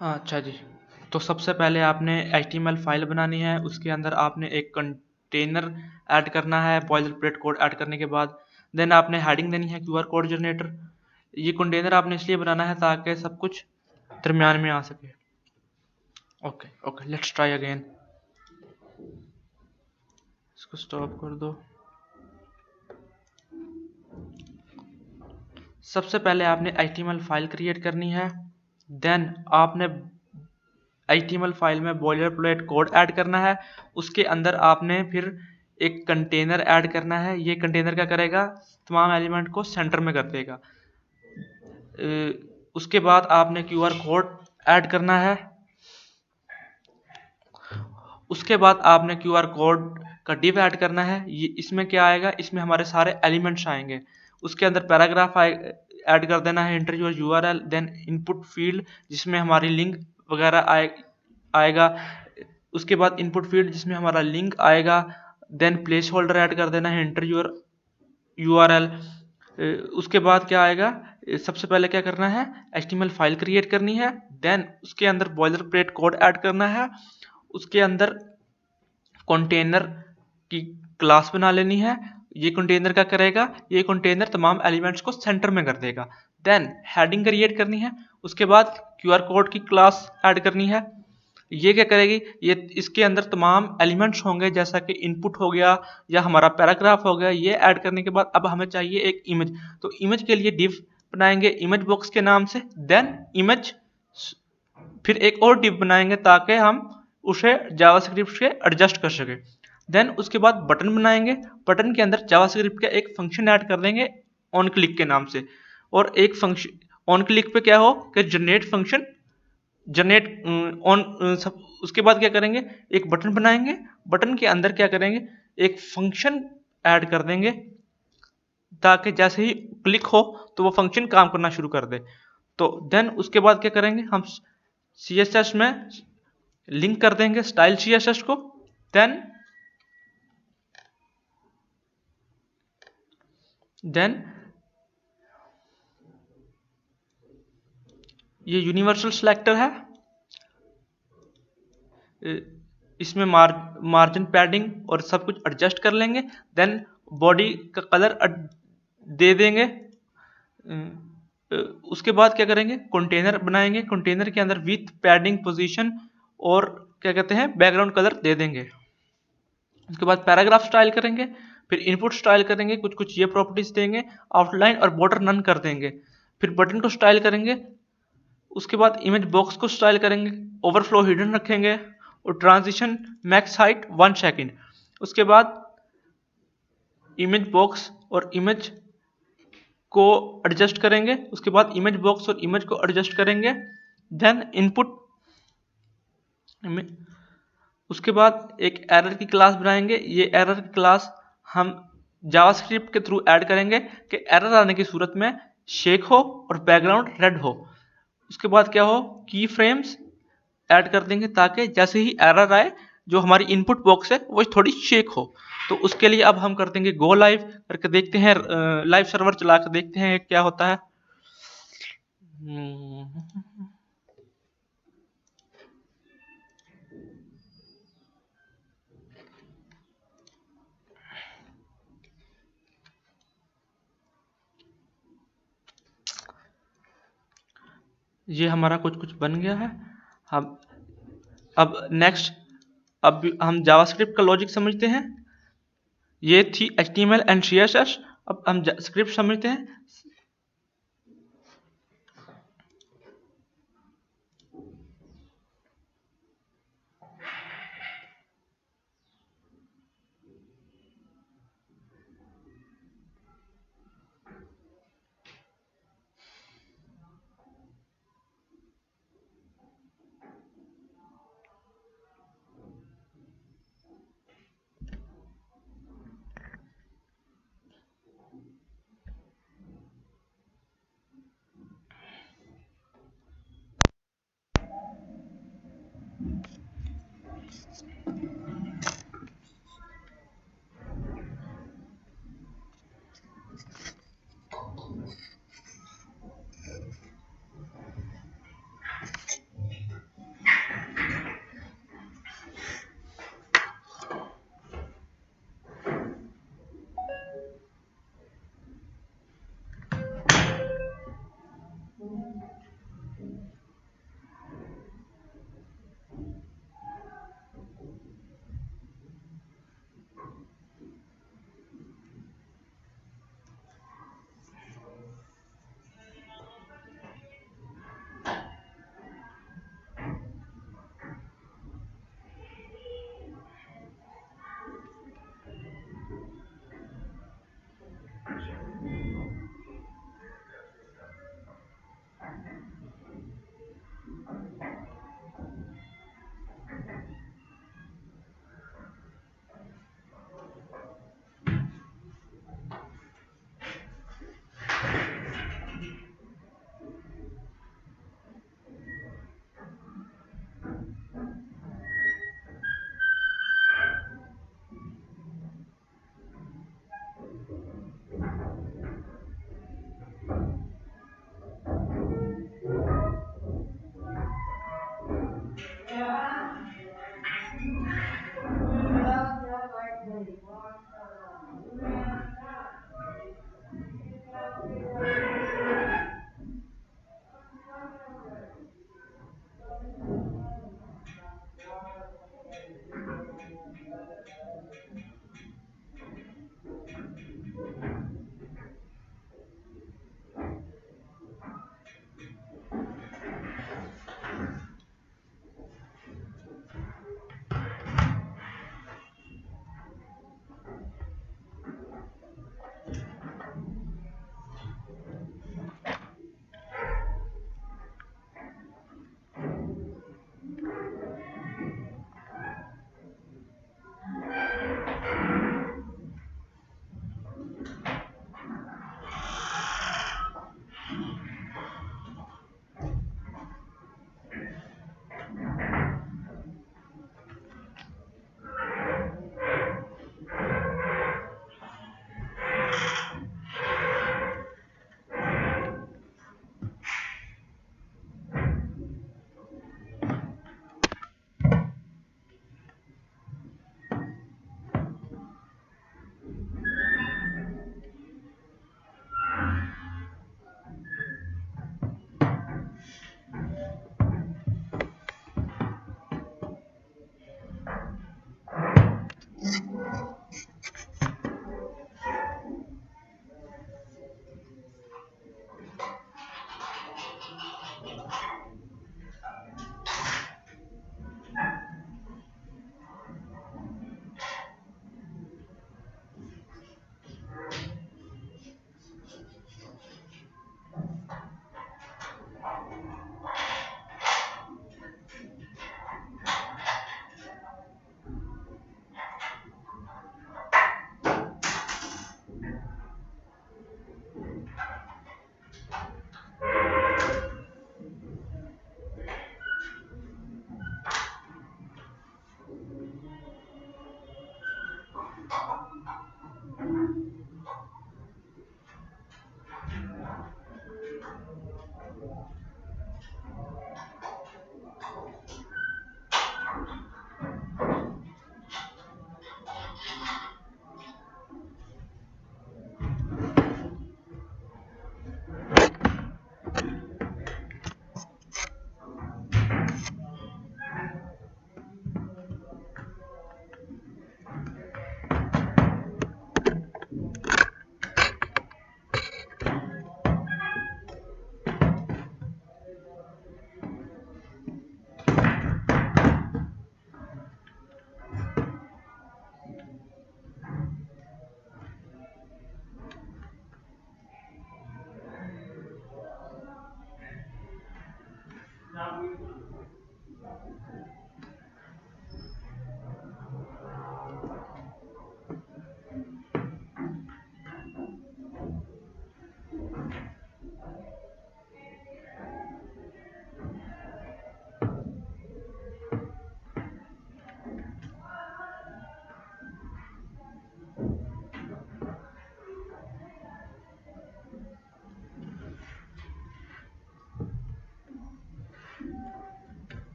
अच्छा जी। तो सबसे पहले आपने HTML फाइल बनानी है, उसके अंदर आपने एक कंटेनर ऐड करना है बॉयलर प्लेट कोड ऐड करने के बाद। देन आपने हेडिंग देनी है QR कोड जनरेटर। ये कंटेनर आपने इसलिए बनाना है ताकि सब कुछ दरमियान में आ सके। Okay okay, let's try again. इसको स्टॉप कर दो। सबसे पहले आपने HTML फाइल क्रिएट करनी है। देन आपने HTML फाइल में बॉयलर प्लेट कोड ऐड करना है। उसके अंदर आपने फिर एक कंटेनर ऐड करना है। ये कंटेनर क्या करेगा, तमाम एलिमेंट को सेंटर में कर देगा। उसके बाद आपने QR कोड ऐड करना है। उसके बाद आपने QR कोड का डिव ऐड करना है। ये इसमें क्या आएगा, इसमें हमारे सारे एलिमेंट्स आएंगे। उसके अंदर पैराग्राफ ऐड कर देना है, enter your URL। Then input field जिसमें हमारी लिंक वगैरह आएगा। उसके बाद इनपुट फील्ड जिसमें हमारा लिंक आएगा। देन प्लेस होल्डर ऐड कर देना है, इंटर योर URL। उसके बाद क्या आएगा, सबसे पहले क्या करना है, HTML फाइल क्रिएट करनी है। देन उसके अंदर बॉयलर प्लेट कोड ऐड करना है। उसके अंदर कंटेनर की क्लास बना लेनी है। ये कंटेनर क्या करेगा, ये कंटेनर तमाम एलिमेंट्स को सेंटर में कर देगा। देन हेडिंग क्रिएट करनी है। उसके बाद QR कोड की क्लास ऐड करनी है। ये क्या करेगी, ये इसके अंदर तमाम एलिमेंट्स होंगे, जैसा कि इनपुट हो गया या हमारा पैराग्राफ हो गया। ये ऐड करने के बाद अब हमें चाहिए एक इमेज। तो इमेज के लिए डिव बनाएंगे इमेज बॉक्स के नाम से। देन इमेज, फिर एक और डिव बनाएंगे ताकि हम उसे जावास्क्रिप्ट से एडजस्ट कर सके। देन उसके बाद बटन बनाएंगे। बटन के अंदर जावास्क्रिप्ट का एक फंक्शन ऐड कर देंगे ऑन क्लिक के नाम से। और एक फंक्शन ऑन क्लिक पे क्या हो कि जनरेट फंक्शन जनरेट ऑन सब। उसके बाद क्या करेंगे, एक बटन बनाएंगे। बटन के अंदर क्या करेंगे, एक फंक्शन ऐड कर देंगे ताकि जैसे ही क्लिक हो तो वो फंक्शन काम करना शुरू कर दे। तो देन उसके बाद क्या करेंगे, हम CSS में लिंक कर देंगे स्टाइल CSS को। देन ये यूनिवर्सल सिलेक्टर है, इसमें मार्जिन पैडिंग और सब कुछ एडजस्ट कर लेंगे। देन बॉडी का कलर दे देंगे। उसके बाद क्या करेंगे, कंटेनर बनाएंगे। कंटेनर के अंदर विथ पैडिंग पोजीशन और क्या कहते हैं बैकग्राउंड कलर दे देंगे। उसके बाद पैराग्राफ स्टाइल करेंगे, फिर इनपुट स्टाइल करेंगे, कुछ कुछ ये प्रॉपर्टीज देंगे, आउटलाइन और बॉर्डर नन कर देंगे। फिर बटन को स्टाइल करेंगे। उसके बाद इमेज बॉक्स को स्टाइल करेंगे, ओवरफ्लो हिडन रखेंगे और ट्रांजिशन मैक्स हाइट 1 सेकेंड। उसके बाद इमेज बॉक्स और इमेज को एडजस्ट करेंगे। उसके बाद इमेज बॉक्स और इमेज को एडजस्ट करेंगे। देन इनपुट, उसके बाद एक एरर की क्लास बनाएंगे। ये एरर की क्लास हम जावास्क्रिप्ट के थ्रू ऐड करेंगे कि एरर आने की सूरत में शेक हो और बैकग्राउंड रेड हो। उसके बाद क्या हो, की फ्रेम्स ऐड कर देंगे ताकि जैसे ही एरर आए जो हमारी इनपुट बॉक्स है वो थोड़ी शेक हो। तो उसके लिए अब हम कर देंगे गो लाइव करके देखते हैं, लाइव सर्वर चला कर देखते हैं क्या होता है। ये हमारा कुछ कुछ बन गया है। हम अब नेक्स्ट, अब हम जावास्क्रिप्ट का लॉजिक समझते हैं। ये थी HTML एंड CSS। अब हम स्क्रिप्ट समझते हैं।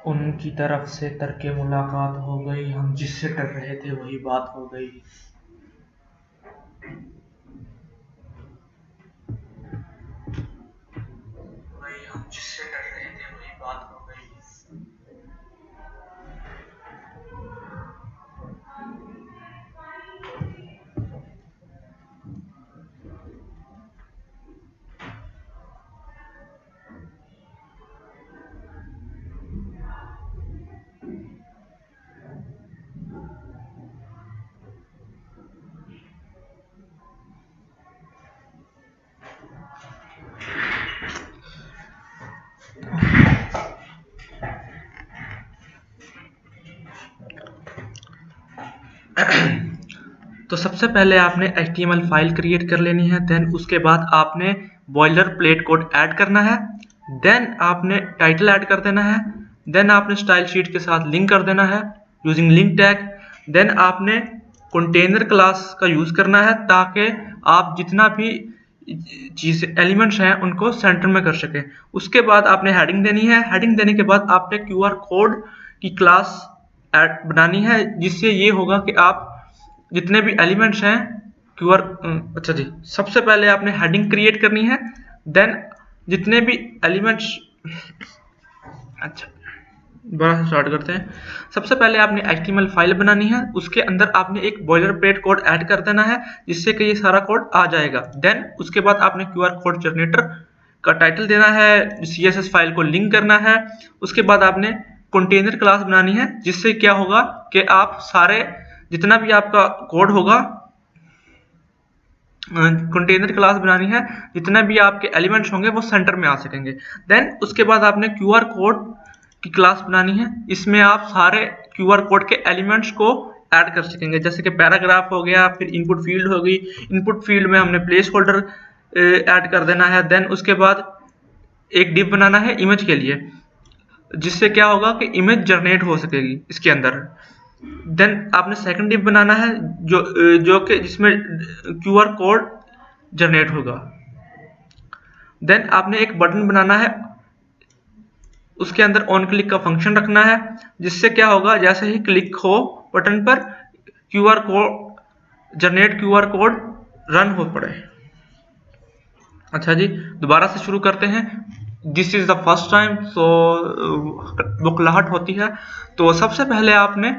उनकी तरफ से तर्के मुलाकात हो गई, हम जिससे डर रहे थे वही बात हो गई। वही हम जिससे डर रहे थे वही बात हो गई। तो सबसे पहले आपने HTML फाइल क्रिएट कर लेनी है, देन उसके बाद आपने बॉयलर प्लेट कोड ऐड करना है, देन आपने टाइटल ऐड कर देना है, देन आपने स्टाइल शीट के साथ लिंक कर देना है यूजिंग लिंक टैग, देन आपने कंटेनर क्लास का यूज करना है ताकि आप जितना भी चीज एलिमेंट्स हैं उनको सेंटर में कर सके। उसके बाद आपने हेडिंग देनी है, हेडिंग देने के बाद आपने QR कोड की क्लास बनानी है, जिससे ये होगा कि आप जितने भी एलिमेंट्स हैं QR अच्छा जी, सबसे पहले आपने हेडिंग क्रिएट करनी है, देन जितने भी एलिमेंट्स अच्छा दोबारा से स्टार्ट करते हैं। सबसे पहले आपने HTML फाइल बनानी है, उसके अंदर आपने एक बॉयलर प्लेट कोड ऐड कर देना है जिससे कि ये सारा कोड आ जाएगा। देन उसके बाद आपने QR कोड जनरेटर का टाइटल देना है, CSS फाइल को लिंक करना है। उसके बाद आपने कंटेनर क्लास बनानी है जिससे क्या होगा कि आप सारे जितना भी आपका कोड होगा, कंटेनर क्लास बनानी है, जितना भी आपके एलिमेंट्स होंगे वो सेंटर में आ सकेंगे। देन उसके बाद आपने QR कोड की क्लास बनानी है, इसमें आप सारे QR कोड के एलिमेंट्स को ऐड कर सकेंगे, जैसे कि पैराग्राफ हो गया, फिर इनपुट फील्ड होगी, इनपुट फील्ड में हमने प्लेस होल्डर ऐड कर देना है। देन उसके बाद एक डिव बनाना है इमेज के लिए, जिससे क्या होगा कि इमेज जनरेट हो सकेगी इसके अंदर। देन आपने सेकंड डिव बनाना है जो कि जिसमें QR कोड जनरेट होगा। देन आपने एक बटन बनाना है, उसके अंदर ऑन क्लिक का फंक्शन रखना है, जिससे क्या होगा जैसे ही क्लिक हो बटन पर QR code generate QR code run हो पड़े। अच्छा जी, दोबारा से शुरू करते हैं। This is the first time, so बुकलाहट होती है। तो सबसे पहले आपने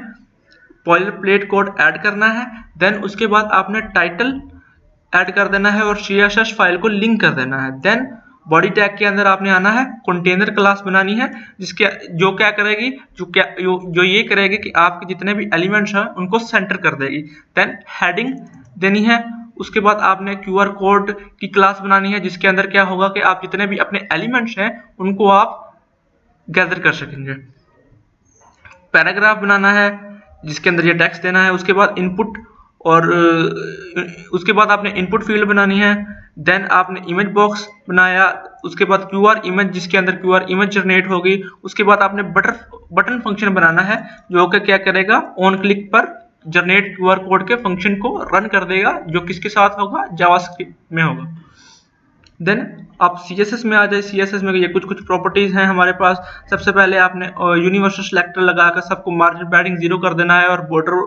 बॉयलर प्लेट कोड ऐड करना है, देन उसके बाद आपने टाइटल ऐड कर देना है और CSS फाइल को लिंक कर देना है। देन बॉडी टैग के अंदर आपने आना है, कंटेनर क्लास बनानी है जिसके जो क्या करेगी जो ये करेगी कि आपके जितने भी एलिमेंट्स हैं उनको सेंटर कर देगी। देन हेडिंग देनी है, उसके बाद आपने QR कोड की क्लास बनानी है जिसके अंदर क्या होगा कि आप जितने भी अपने एलिमेंट्स हैं उनको आप गैदर कर सकेंगे। पैराग्राफ बनाना है जिसके अंदर ये टेक्स्ट देना है, उसके बाद इनपुट और उसके बाद आपने इनपुट फील्ड बनानी है। देन आपने इमेज बॉक्स बनाया, उसके बाद QR इमेज जिसके अंदर QR इमेज जनरेट होगी। उसके बाद आपने बटन फंक्शन बनाना है जो कि क्या करेगा, ऑन क्लिक पर जनरेट QR कोड के फंक्शन को रन कर देगा, जो किसके साथ होगा, जावास्क्रिप्ट में होगा। देन आप CSS में आ जाए। CSS में ये कुछ प्रॉपर्टीज हैं हमारे पास। सबसे पहले आपने यूनिवर्सल सिलेक्टर लगाकर सबको मार्जिन पैडिंग 0 कर देना है और बॉर्डर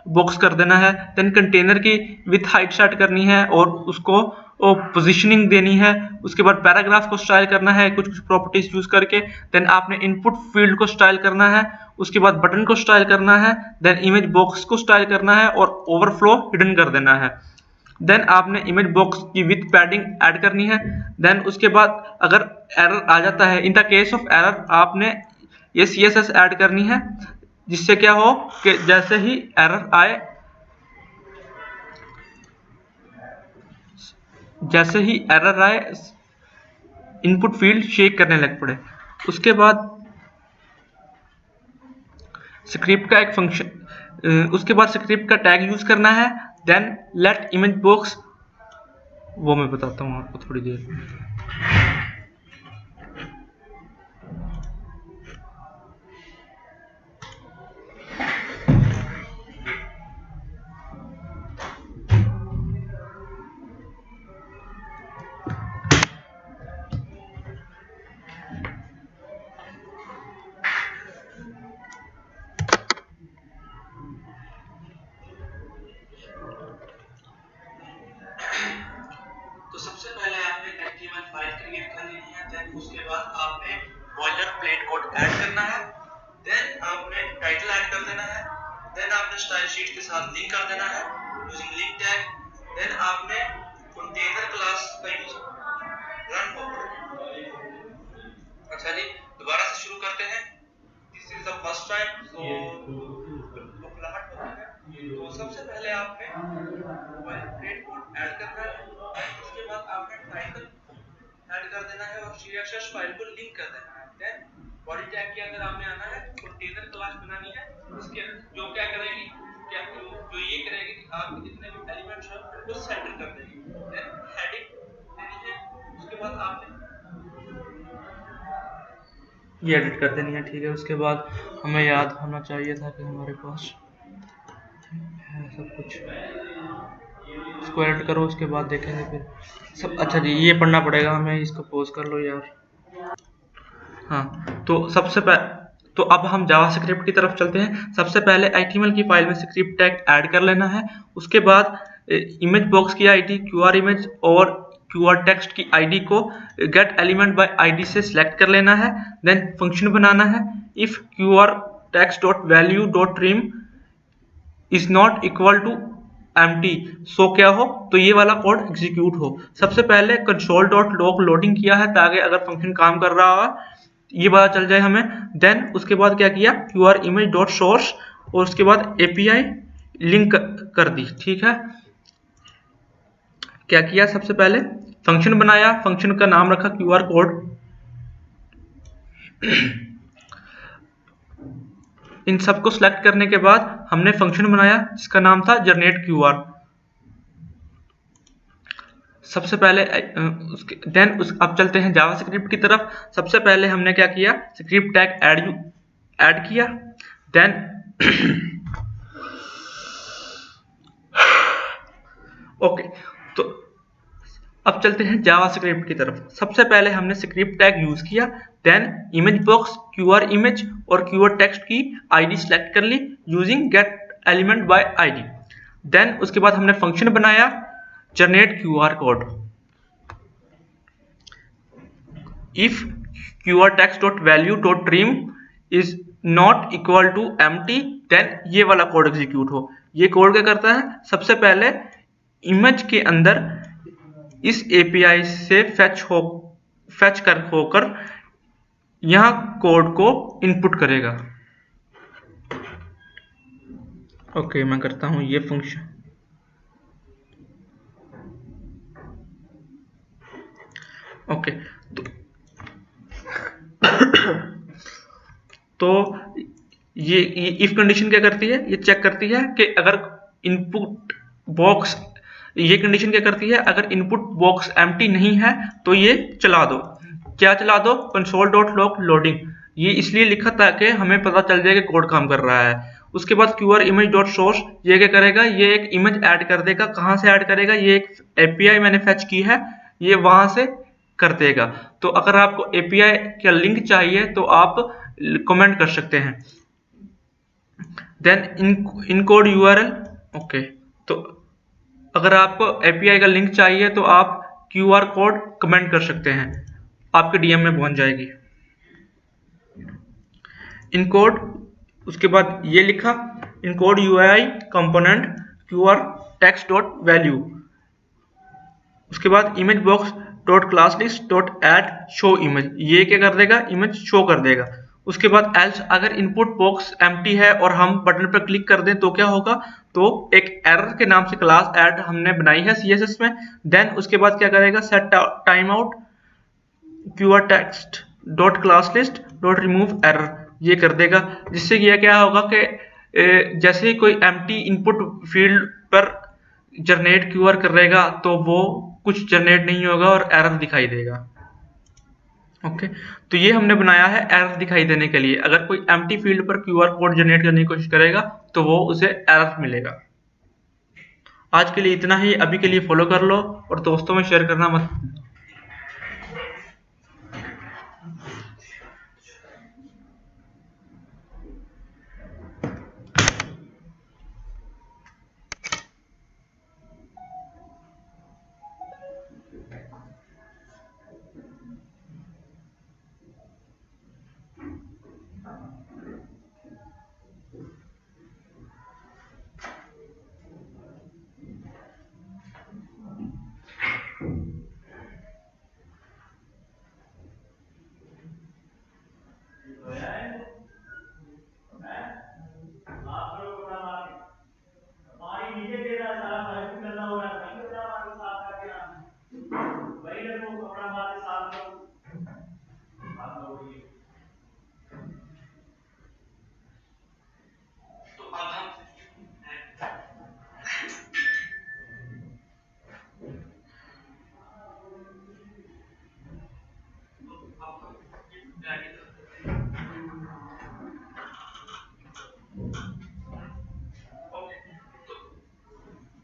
बॉक्स कर देना है। देन कंटेनर की विथ हाइट सेट करनी है और उसको पोजीशनिंग देनी है। उसके बाद पैराग्राफ को स्टाइल करना है कुछ प्रॉपर्टीज यूज करके। देन आपने इनपुट फील्ड को स्टाइल करना है, उसके बाद बटन को स्टाइल करना है, देन इमेज बॉक्स को स्टाइल करना है और ओवरफ्लो हिडन कर देना है। देन आपने इमेज बॉक्स की विथ पैडिंग ऐड करनी है। देन उसके बाद अगर एरर आ जाता है, in the case of error आपने ये CSS ऐड करनी है जिससे क्या हो कि जैसे ही एरर आए, इनपुट फील्ड चेक करने लग पड़े। उसके बाद स्क्रिप्ट का एक फंक्शन, उसके बाद स्क्रिप्ट का टैग यूज करना है। देन लेट इमेज बॉक्स, वो मैं बताता हूँ आपको थोड़ी देर में। तो सबसे पहले आपने HTML फाइल क्रिएट कर लेनी है। देन उसके बाद आपने बॉयलर प्लेट कोड ऐड करना है। देन आपने टाइटल ऐड कर देना है। देन आपने स्टाइल शीट के साथ लिंक कर देना है यूजिंग लिंक टैग। देन आपने कंटेनर क्लास का यूज रन होकर, अच्छा जी दोबारा से शुरू करते हैं। This is the first time, so बुकलाहट होता है। तो सबसे पहले आपने बॉयलर प्लेट कोड ऐड करना है। उसके बाद आपने टाइटल ऐड कर देना है और CSS फाइल को लिंक कर देना है। देन बॉडी टैग के अंदर आपने आना है, कंटेनर क्लास बनानी है। इसके जो क्या करेगी, जो ये करेगी कि आपके जितने भी एलिमेंट्स हैं उनको सेंटर कर देगी। देन हेडिंग देनी है। उसके बाद आपने ये एडिट कर देनी है, ठीक है। उसके बाद हमें याद होना चाहिए था कि हमारे पास है सब कुछ। इसको एडिट करो, उसके बाद देखेंगे फिर सब। अच्छा जी ये पढ़ना पड़ेगा हमें, इसको पॉज कर लो यार। हाँ तो अब हम जावास्क्रिप्ट की तरफ चलते हैं। सबसे पहले HTML की फाइल में स्क्रिप्ट टैग ऐड कर लेना है। उसके बाद इमेज बॉक्स की आईडी, QR इमेज और QR टेक्स्ट की आईडी को गेट एलिमेंट बाय आईडी से सिलेक्ट कर लेना है। देन फंक्शन बनाना है, if QR text dot value dot trim is not equal to empty, so क्या हो, तो ये वाला कोड एग्जीक्यूट हो। सबसे पहले कंसोल डॉट लॉग लोडिंग किया है ताकि अगर फंक्शन काम कर रहा हो ये पता चल जाए हमें। देन उसके बाद क्या किया, QR इमेज डॉट सोर्स और उसके बाद API लिंक कर दी, ठीक है। क्या किया, सबसे पहले फंक्शन बनाया, फंक्शन का नाम रखा QR कोड। इन सबको सिलेक्ट करने के बाद हमने फंक्शन बनाया जिसका नाम था जनरेट QR। सबसे पहले अब चलते हैं जावास्क्रिप्ट की तरफ। सबसे पहले हमने क्या किया, स्क्रिप्ट टैग ऐड किया। देन ओके, तो अब चलते हैं जावास्क्रिप्ट की तरफ। सबसे पहले हमने स्क्रिप्ट टैग यूज किया। Then image box, QR image और QR टेक्स्ट की आईडी सेलेक्ट कर ली using get element by ID. Then उसके बाद हमने फंक्शन बनाया generate QR code. If QR text dot value dot trim is not equal to empty, then ये वाला कोड एग्जीक्यूट हो। ये कोड क्या करता है, सबसे पहले इमेज के अंदर इस API से फेच होकर यहां कोड को इनपुट करेगा। ओके मैं करता हूं ये फंक्शन। ओके तो ये इफ कंडीशन क्या करती है, ये चेक करती है कि अगर इनपुट बॉक्स, ये कंडीशन क्या करती है, अगर इनपुट बॉक्स एम्प्टी नहीं है तो ये चला दो। क्या चला दो, कंसोल डॉट लॉग लोडिंग। ये इसलिए लिखा ताकि हमें पता चल जाए कि कोड काम कर रहा है। उसके बाद QR इमेज डॉट सोर्स, ये क्या करेगा, ये एक इमेज ऐड कर देगा। कहाँ से ऐड करेगा, ये एक API मैंने फेच की है, ये वहां से कर देगा। तो अगर आपको API का लिंक चाहिए तो आप कमेंट कर सकते हैं। Then encode URL। ओके, तो अगर आपको API का लिंक चाहिए तो आप QR कोड कमेंट कर सकते हैं, आपके DM में पहुंच जाएगी इनकोड। उसके बाद ये लिखा encode UI component QR text dot value. उसके बाद image box dot class list dot add show image, ये क्या कर देगा, इमेज शो कर देगा। उसके बाद एल्स अगर इनपुट बॉक्स एम्प्टी है और हम बटन पर क्लिक कर दें तो क्या होगा, तो एक एरर के नाम से क्लास ऐड हमने बनाई है CSS में। देन उसके बाद क्या करेगा, set time out QR text dot class list dot remove error, ये कर देगा। जिससे ये क्या होगा कि जैसे ही कोई एम्प्टी इनपुट फील्ड पर जनरेट QR करेगा तो वो कुछ जनरेट नहीं होगा और एरर दिखाई देगा। ओके, तो ये हमने बनाया है एरर दिखाई देने के लिए। अगर कोई एम्प्टी फील्ड पर QR कोड जनरेट करने की कोशिश करेगा तो वो उसे एरर मिलेगा। आज के लिए इतना ही, अभी के लिए फॉलो कर लो और दोस्तों में शेयर करना मत।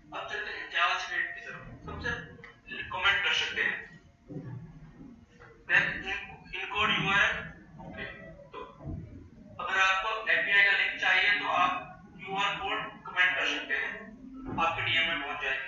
अब चलते हैं जावास्क्रिप्ट की तरफ। सबसे कमेंट कर सकते हैं, देन इनकोड यूआरएल। ओके, तो अगर आपको एपीआई का लिंक चाहिए तो आप क्यूआर कोड कमेंट कर सकते हैं, आपके डीएम में पहुंच जाएगी।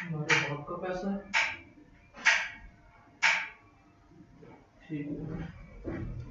हमारे बहुत का पैसा है। ठीक है।